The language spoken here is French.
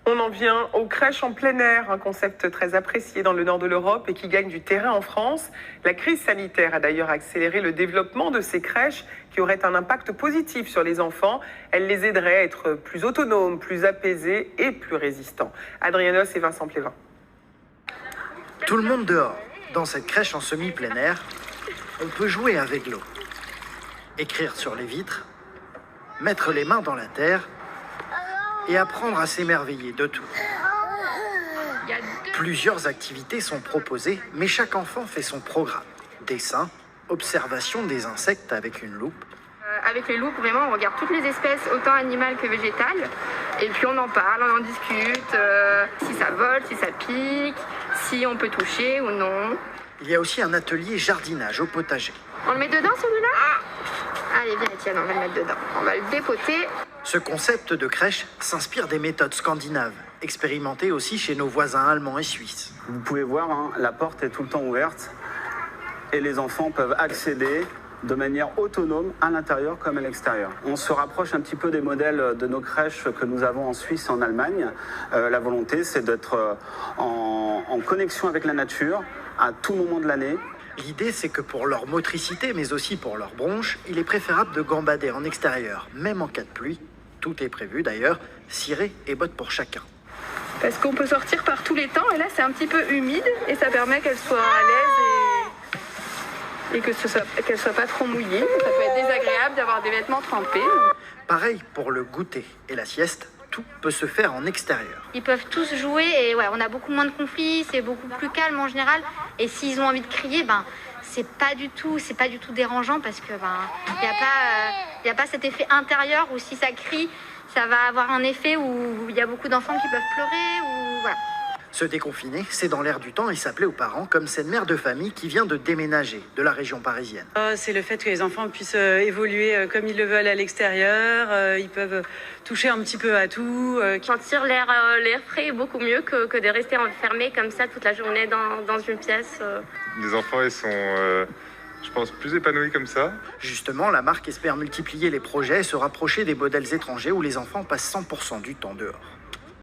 On en vient aux crèches en plein air, un concept très apprécié dans le nord de l'Europe et qui gagne du terrain en France. La crise sanitaire a d'ailleurs accéléré le développement de ces crèches qui auraient un impact positif sur les enfants. Elles les aideraient à être plus autonomes, plus apaisés et plus résistants. Adrianos et Vincent Plévin. Tout le monde dehors. Dans cette crèche en semi-plein air, on peut jouer avec l'eau, écrire sur les vitres, mettre les mains dans la terre et apprendre à s'émerveiller de tout. Plusieurs activités sont proposées, mais chaque enfant fait son programme. Dessin, observation des insectes avec une loupe. Avec les loupes, vraiment, on regarde toutes les espèces, autant animales que végétales. Et puis on en parle, on en discute, si ça vole, si ça pique, si on peut toucher ou non. Il y a aussi un atelier jardinage au potager. On le met dedans celui-là ? Allez, viens Étienne, on va le mettre dedans. On va le dépoter. Ce concept de crèche s'inspire des méthodes scandinaves, expérimentées aussi chez nos voisins allemands et suisses. Vous pouvez voir, la porte est tout le temps ouverte et les enfants peuvent accéder de manière autonome à l'intérieur comme à l'extérieur. On se rapproche un petit peu des modèles de nos crèches que nous avons en Suisse et en Allemagne. La volonté, c'est d'être en connexion avec la nature à tout moment de l'année. L'idée, c'est que pour leur motricité, mais aussi pour leurs bronches, il est préférable de gambader en extérieur, même en cas de pluie. Tout est prévu d'ailleurs, ciré et bottes pour chacun. Parce qu'on peut sortir par tous les temps, et là c'est un petit peu humide, et ça permet qu'elle soit à l'aise et qu'elle soit pas trop mouillée. Ça peut être désagréable d'avoir des vêtements trempés. Pareil pour le goûter et la sieste, tout peut se faire en extérieur. Ils peuvent tous jouer et ouais, on a beaucoup moins de conflits, c'est beaucoup plus calme en général. Et s'ils ont envie de crier, c'est pas du tout dérangeant parce que y a pas cet effet intérieur où si ça crie, ça va avoir un effet où il y a beaucoup d'enfants qui peuvent pleurer ou voilà. Se déconfiner, c'est dans l'air du temps et s'appeler aux parents comme cette mère de famille qui vient de déménager de la région parisienne. C'est le fait que les enfants puissent évoluer comme ils le veulent à l'extérieur, ils peuvent toucher un petit peu à tout. Sentir l'air frais est beaucoup mieux que de rester enfermé comme ça toute la journée dans une pièce. Les enfants, ils sont, je pense, plus épanouis comme ça. Justement, la marque espère multiplier les projets et se rapprocher des modèles étrangers où les enfants passent 100% du temps dehors.